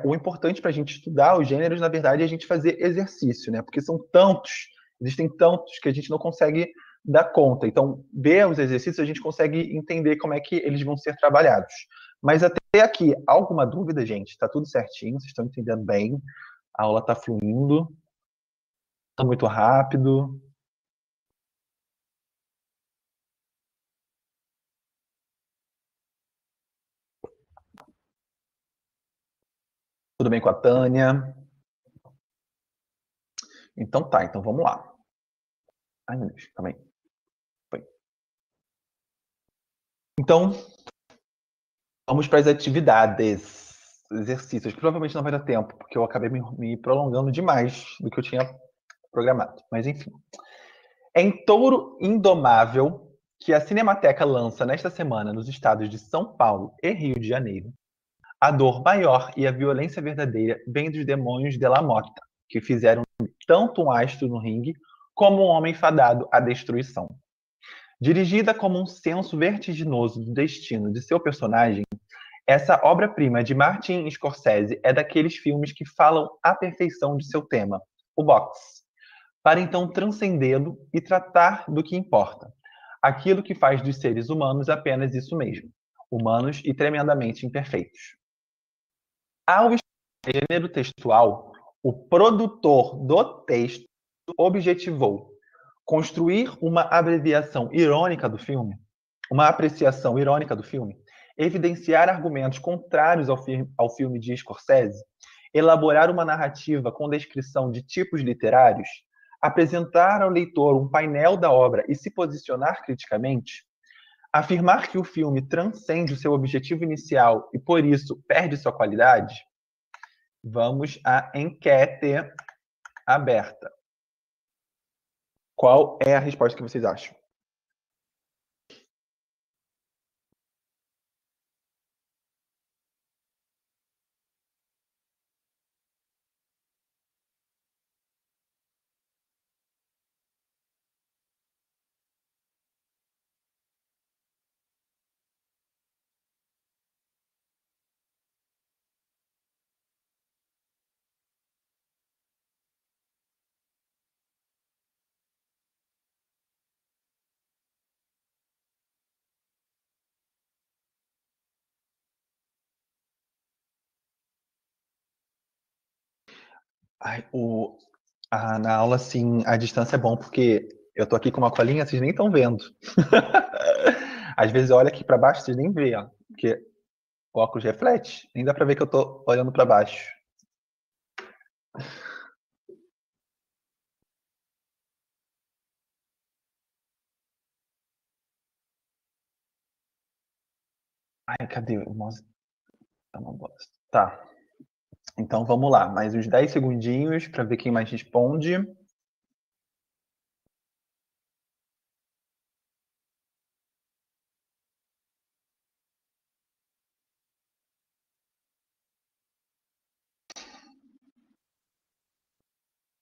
o importante para a gente estudar os gêneros, na verdade, é a gente fazer exercício, né? Porque são tantos, existem tantos que a gente não consegue dar conta. Então, ver os exercícios, a gente consegue entender como é que eles vão ser trabalhados. Mas até aqui, alguma dúvida, gente? Está tudo certinho? Vocês estão entendendo bem? A aula está fluindo? Está muito rápido? Tudo bem com a Tânia? Então tá, então vamos lá. Ai, meu Deus, calma aí. Foi. Então, vamos para as atividades, exercícios. Provavelmente não vai dar tempo, porque eu acabei me prolongando demais do que eu tinha programado. Mas enfim. É em Touro Indomável, que a Cinemateca lança nesta semana nos estados de São Paulo e Rio de Janeiro, a dor maior e a violência verdadeira vem dos demônios de La Motta, que fizeram tanto um astro no ringue como um homem fadado à destruição. Dirigida como um senso vertiginoso do destino de seu personagem, essa obra-prima de Martin Scorsese é daqueles filmes que falam à perfeição de seu tema, o boxe, para então transcendê-lo e tratar do que importa, aquilo que faz dos seres humanos apenas isso mesmo, humanos e tremendamente imperfeitos. Ao gênero textual, o produtor do texto objetivou construir uma abreviação irônica do filme, uma apreciação irônica do filme, evidenciar argumentos contrários ao filme de Scorsese, elaborar uma narrativa com descrição de tipos literários, apresentar ao leitor um painel da obra e se posicionar criticamente, afirmar que o filme transcende o seu objetivo inicial e, por isso, perde sua qualidade. Vamos à enquete aberta. Qual é a resposta que vocês acham? Ai, na aula, assim, a distância é bom, porque eu tô aqui com uma colinha, vocês nem estão vendo. Às vezes eu olho aqui para baixo, vocês nem veem, ó, porque o óculos reflete, nem dá para ver que eu tô olhando para baixo. Ai, cadê o mouse? Tá uma bosta. Tá, então vamos lá, mais uns 10 segundinhos para ver quem mais responde.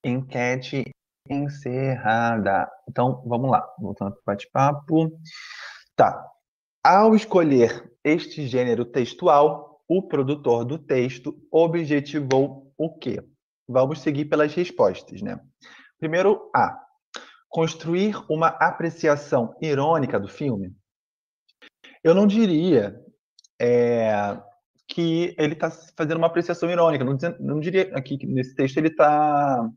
Enquete Encerrada. Então, vamos lá. Voltando para o bate-papo. Tá. Ao escolher este gênero textual, o produtor do texto objetivou o quê? Vamos seguir pelas respostas, né? Primeiro, A. Construir uma apreciação irônica do filme. Eu não diria que ele está fazendo uma apreciação irônica. Não diria aqui que nesse texto ele está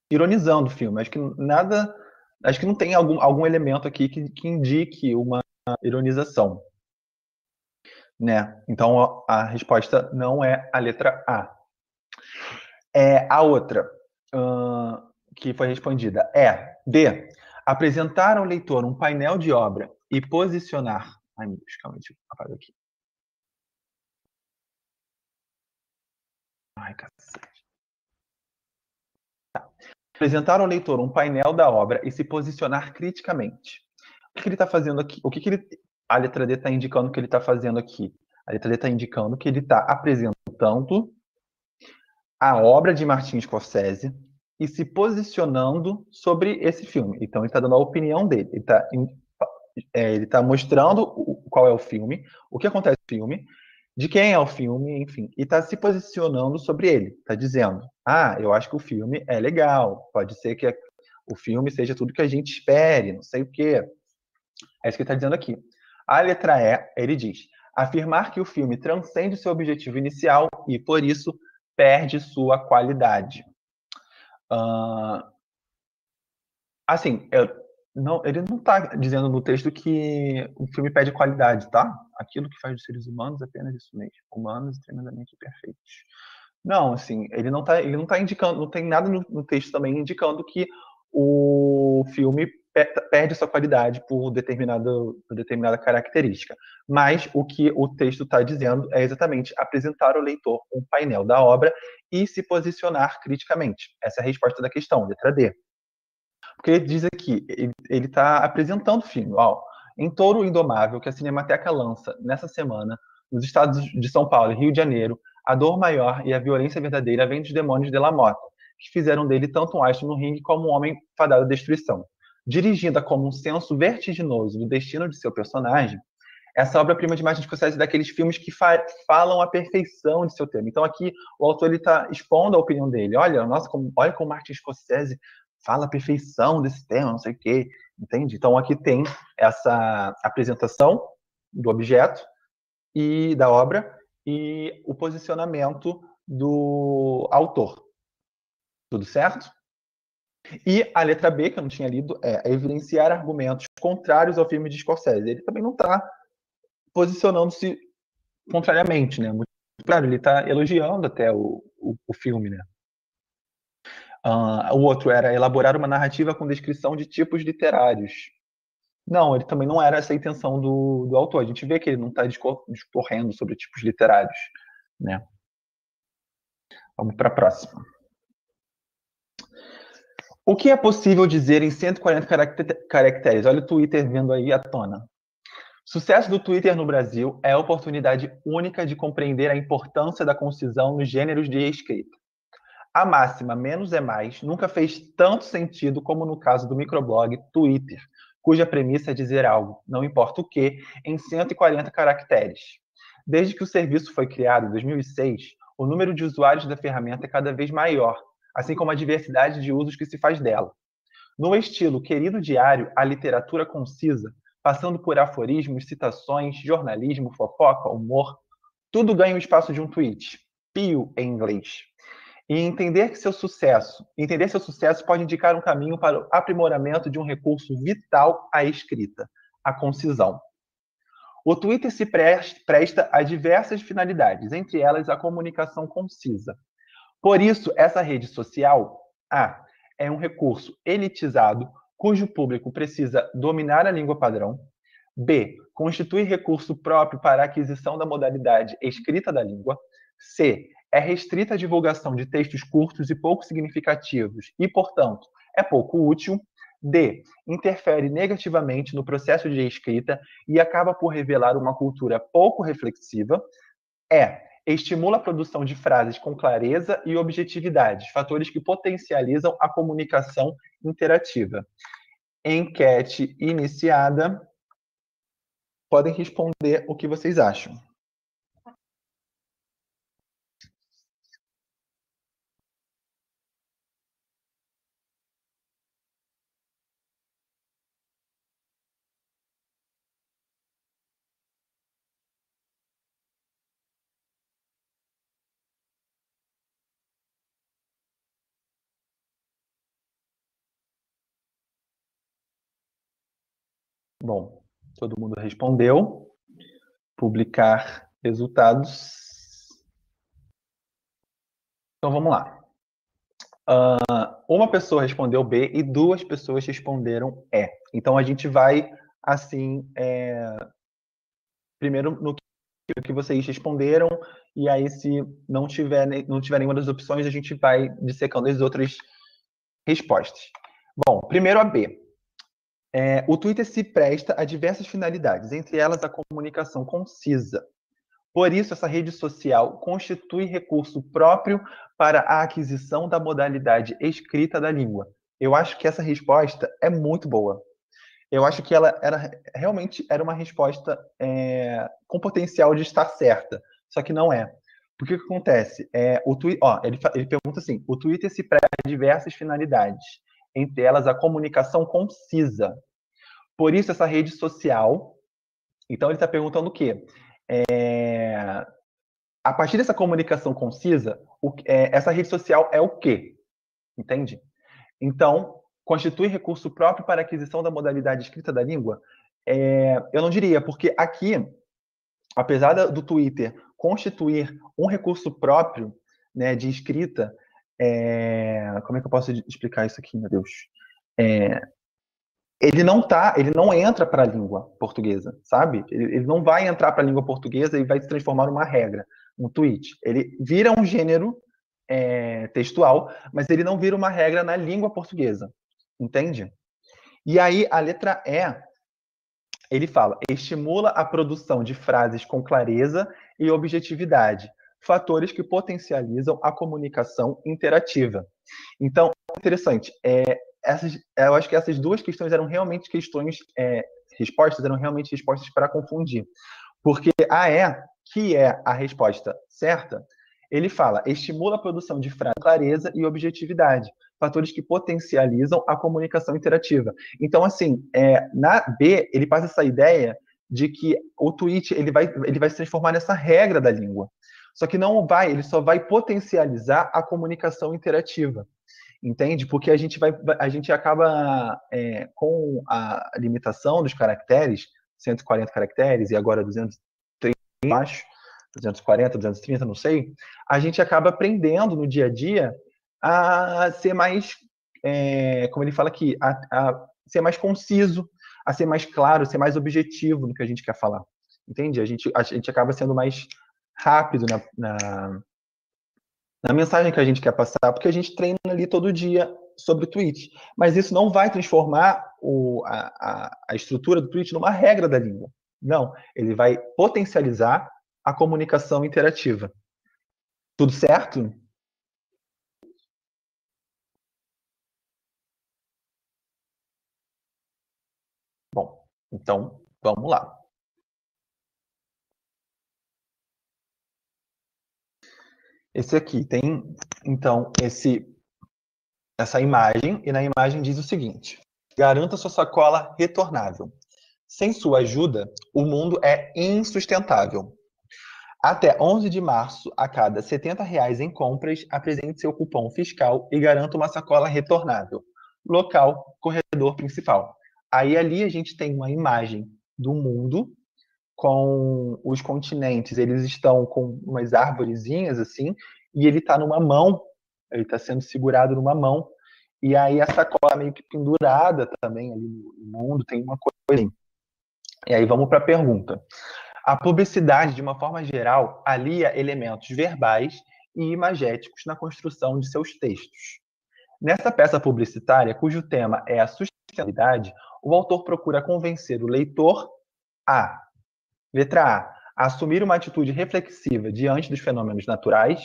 ironizando o filme. Acho que não tem algum elemento aqui que indique uma ironização, né? Então a resposta não é a letra A. A outra que foi respondida é B. Apresentar ao leitor um painel de obra e posicionar. Ai, meu Deus, calma, deixa eu apagar aqui. Ai, cacete. Tá. Apresentar ao leitor um painel da obra e se posicionar criticamente. O que ele está fazendo aqui? A letra D está indicando que ele está fazendo aqui? A letra D está indicando que ele está apresentando a obra de Martin Scorsese e se posicionando sobre esse filme. Então, ele está dando a opinião dele. Ele tá mostrando qual é o filme, o que acontece no filme, de quem é o filme, enfim, e está se posicionando sobre ele. Está dizendo, eu acho que o filme é legal, pode ser que o filme seja tudo que a gente espere, não sei o quê. É isso que ele está dizendo aqui. A letra E, ele diz, afirmar que o filme transcende seu objetivo inicial e, por isso, perde sua qualidade. Assim, ele não está dizendo no texto que o filme perde qualidade, tá? Aquilo que faz dos seres humanos é apenas isso mesmo. Humanos e tremendamente perfeitos. Não, assim, ele não tá indicando, não tem nada no texto também indicando que o filme perde sua qualidade por determinada característica. Mas o que o texto está dizendo é exatamente apresentar ao leitor um painel da obra e se posicionar criticamente. Essa é a resposta da questão, letra D. Porque ele diz aqui, ele está apresentando o filme. Em Touro Indomável, que a Cinemateca lança nessa semana, nos estados de São Paulo e Rio de Janeiro, a dor maior e a violência verdadeira vem dos demônios de La Motta, que fizeram dele tanto um astro no ringue como um homem fadado à destruição. Dirigida como um senso vertiginoso do destino de seu personagem, essa obra-prima de Martin Scorsese é daqueles filmes que falam a perfeição de seu tema. Então aqui o autor está expondo a opinião dele. Olha como Martin Scorsese fala a perfeição desse tema, não sei o quê, entende? Então aqui tem essa apresentação do objeto e da obra e o posicionamento do autor. Tudo certo? E a letra B, que eu não tinha lido, é evidenciar argumentos contrários ao filme de Scorsese. Ele também não está posicionando-se contrariamente, né? Muito claro, ele está elogiando até o filme, né? O outro era elaborar uma narrativa com descrição de tipos literários. Não, ele também não era essa a intenção do autor. A gente vê que ele não está discorrendo sobre tipos literários, né? Vamos para a próxima. O que é possível dizer em 140 caracteres? Olha o Twitter vindo aí à tona. Sucesso do Twitter no Brasil é a oportunidade única de compreender a importância da concisão nos gêneros de escrita. A máxima menos é mais nunca fez tanto sentido como no caso do microblog Twitter, cuja premissa é dizer algo, não importa o que, em 140 caracteres. Desde que o serviço foi criado em 2006, o número de usuários da ferramenta é cada vez maior, assim como a diversidade de usos que se faz dela. No estilo querido diário, a literatura concisa, passando por aforismos, citações, jornalismo, fofoca, humor, tudo ganha o espaço de um tweet. Pio em inglês. E entender seu sucesso pode indicar um caminho para o aprimoramento de um recurso vital à escrita, a concisão. O Twitter se presta a diversas finalidades, entre elas a comunicação concisa. Por isso, essa rede social, é um recurso elitizado, cujo público precisa dominar a língua padrão. B, constitui recurso próprio para a aquisição da modalidade escrita da língua. C, é restrita à divulgação de textos curtos e pouco significativos e, portanto, é pouco útil. D, interfere negativamente no processo de escrita e acaba por revelar uma cultura pouco reflexiva. Estimula a produção de frases com clareza e objetividade, fatores que potencializam a comunicação interativa. Enquete iniciada. Podem responder o que vocês acham. Bom, todo mundo respondeu. Publicar resultados. Então, vamos lá. Uma pessoa respondeu B e 2 pessoas responderam E. Então, a gente vai, assim, primeiro no que vocês responderam, e aí, se não tiver nenhuma das opções, a gente vai dissecando as outras respostas. Bom, primeiro a B. O Twitter se presta a diversas finalidades, entre elas a comunicação concisa. Por isso, essa rede social constitui recurso próprio para a aquisição da modalidade escrita da língua. Eu acho que essa resposta é muito boa. Eu acho que ela realmente era uma resposta com potencial de estar certa, só que não é. Porque o que acontece? Ele pergunta assim: o Twitter se presta a diversas finalidades, entre elas a comunicação concisa. Por isso, essa rede social. Então, ele está perguntando o quê? A partir dessa comunicação concisa, essa rede social é o quê? Entende? Então, constitui recurso próprio para aquisição da modalidade escrita da língua? Eu não diria, porque aqui, apesar do Twitter constituir um recurso próprio, né, de escrita, como é que eu posso explicar isso aqui, meu Deus? Ele não entra para a língua portuguesa, sabe? Ele não vai entrar para a língua portuguesa e vai se transformar numa regra, um tweet. Ele vira um gênero textual, mas ele não vira uma regra na língua portuguesa, entende? E aí, a letra E, ele fala: estimula a produção de frases com clareza e objetividade, fatores que potencializam a comunicação interativa. Então, interessante, eu acho que essas duas questões eram realmente respostas eram realmente respostas para confundir. Porque a E, que é a resposta certa, ele fala: estimula a produção de frase, clareza e objetividade, fatores que potencializam a comunicação interativa. Então, assim, na B, ele passa essa ideia de que o tweet ele vai se transformar nessa regra da língua. Só que não vai, ele só vai potencializar a comunicação interativa. Entende? Porque a gente acaba com a limitação dos caracteres, 140 caracteres e agora 230, acho, 240, 230, não sei, a gente acaba aprendendo no dia a dia a ser mais, como ele fala aqui, a ser mais conciso, a ser mais claro, ser mais objetivo no que a gente quer falar. Entende? A gente acaba sendo mais rápido na mensagem que a gente quer passar, porque a gente treina ali todo dia sobre o tweet. Mas isso não vai transformar a estrutura do tweet numa regra da língua. Não, ele vai potencializar a comunicação interativa. Tudo certo? Bom, então vamos lá. Esse aqui tem, então, essa imagem, e na imagem diz o seguinte: garanta sua sacola retornável. Sem sua ajuda, o mundo é insustentável. Até 11 de março, a cada R$ 70 em compras, apresente seu cupom fiscal e garanta uma sacola retornável. Local, corredor principal. Aí ali a gente tem uma imagem do mundo com os continentes, eles estão com umas arvorezinhas assim, e ele está numa mão, ele está sendo segurado numa mão, e aí a sacola meio que pendurada também ali no mundo, tem uma coisa assim. E aí vamos para a pergunta. A publicidade, de uma forma geral, alia elementos verbais e imagéticos na construção de seus textos. Nessa peça publicitária, cujo tema é a sustentabilidade, o autor procura convencer o leitor a, letra A, Assumir uma atitude reflexiva diante dos fenômenos naturais.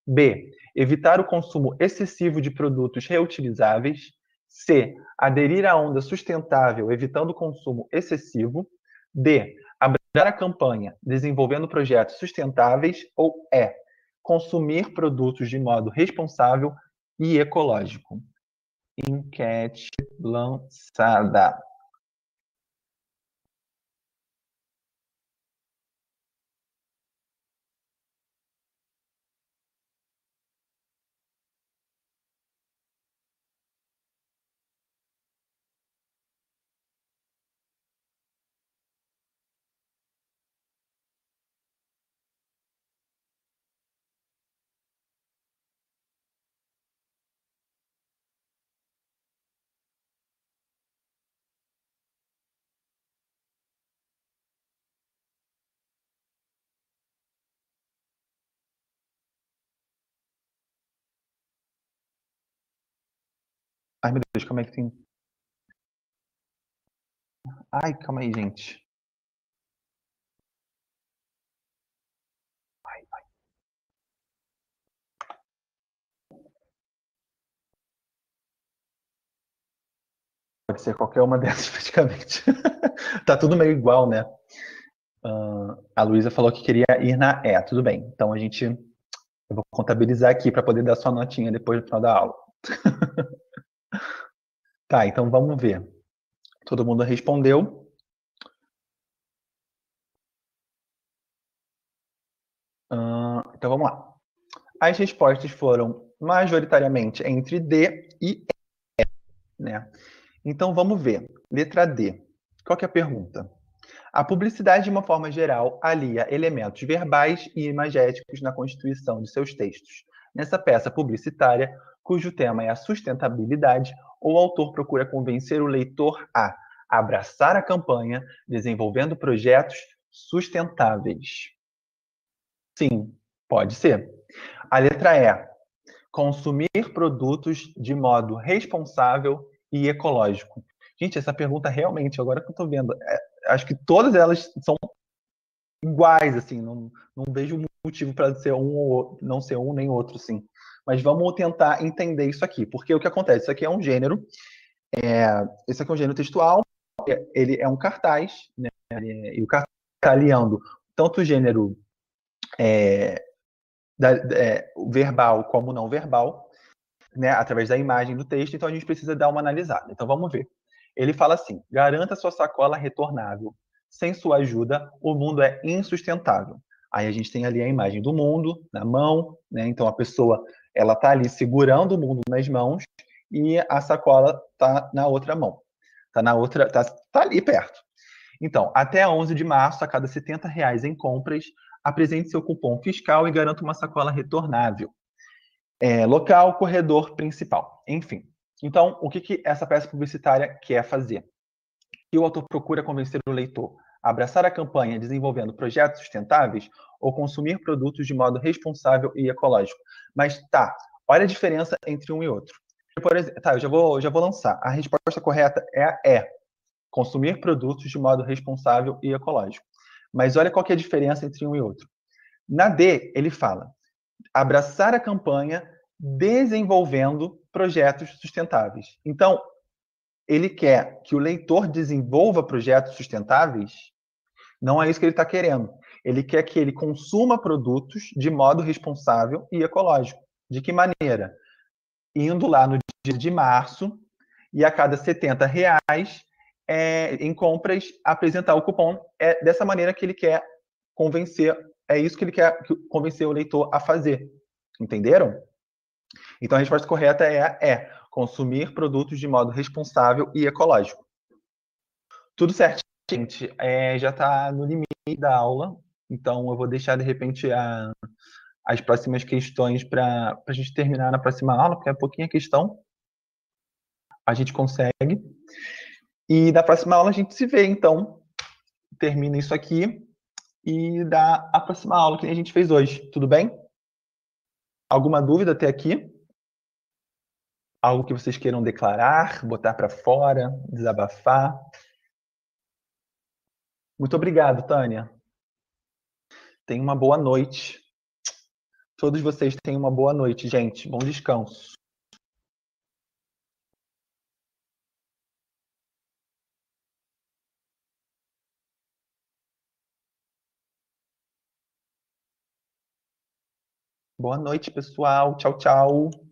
B. Evitar o consumo excessivo de produtos reutilizáveis. C. Aderir à onda sustentável, evitando o consumo excessivo. D. Abraçar a campanha, desenvolvendo projetos sustentáveis. Ou E. Consumir produtos de modo responsável e ecológico. Enquete lançada. Ai, meu Deus, como é que tem... Ai, calma aí, gente. Pode ser qualquer uma dessas, praticamente. Tá tudo meio igual, né? A Luísa falou que queria ir na E. Tudo bem. Então eu vou contabilizar aqui para poder dar sua notinha depois do final da aula. Tá, então vamos ver. Todo mundo respondeu. Então vamos lá. As respostas foram majoritariamente entre D e E, né? Então vamos ver. Letra D. Qual que é a pergunta? A publicidade, de uma forma geral, alia elementos verbais e imagéticos na constituição de seus textos. Nessa peça publicitária, cujo tema é a sustentabilidade, o autor procura convencer o leitor a abraçar a campanha, desenvolvendo projetos sustentáveis. Sim, pode ser. A letra E. Consumir produtos de modo responsável e ecológico. Gente, essa pergunta realmente, agora que eu estou vendo, acho que todas elas são iguais, assim, não vejo motivo para ser um ou outro, não ser um nem outro, sim. Mas vamos tentar entender isso aqui, porque o que acontece? Isso aqui é um gênero, esse aqui é um gênero textual, ele é um cartaz, né? E o cartaz está aliando tanto o gênero verbal como não verbal, né, através da imagem do texto, então a gente precisa dar uma analisada. Então vamos ver. Ele fala assim: garanta sua sacola retornável. Sem sua ajuda, o mundo é insustentável. Aí a gente tem ali a imagem do mundo na mão, né? Então a pessoa ela tá ali segurando o mundo nas mãos e a sacola tá na outra mão. Tá na outra, tá ali perto. Então, até 11 de março, a cada R$ 70 em compras, apresente seu cupom fiscal e garanta uma sacola retornável. Local, corredor principal, enfim. Então, o que essa peça publicitária quer fazer? Que o autor procura convencer o leitor a abraçar a campanha desenvolvendo projetos sustentáveis ou consumir produtos de modo responsável e ecológico. Mas tá, olha a diferença entre um e outro. Por exemplo, tá, eu já vou lançar. A resposta correta é a E. Consumir produtos de modo responsável e ecológico. Mas olha qual que é a diferença entre um e outro. Na D, ele fala: abraçar a campanha desenvolvendo projetos sustentáveis. Então, ele quer que o leitor desenvolva projetos sustentáveis? Não é isso que ele está querendo. Ele quer que ele consuma produtos de modo responsável e ecológico. De que maneira? Indo lá no dia de março e a cada R$ 70 em compras apresentar o cupom. É dessa maneira que ele quer convencer, é isso que ele quer convencer o leitor a fazer. Entenderam? Então a resposta correta é consumir produtos de modo responsável e ecológico. Tudo certo, gente. Já está no limite da aula, então eu vou deixar de repente as próximas questões para a gente terminar na próxima aula, porque é pouquinha questão, a gente consegue. E na próxima aula a gente se vê, então. Termina isso aqui e dá a próxima aula que a gente fez hoje. Tudo bem? Alguma dúvida até aqui? Algo que vocês queiram declarar, botar para fora, desabafar? Muito obrigado, Tânia. Tenham uma boa noite. Todos vocês tenham uma boa noite, gente. Bom descanso. Boa noite, pessoal. Tchau, tchau.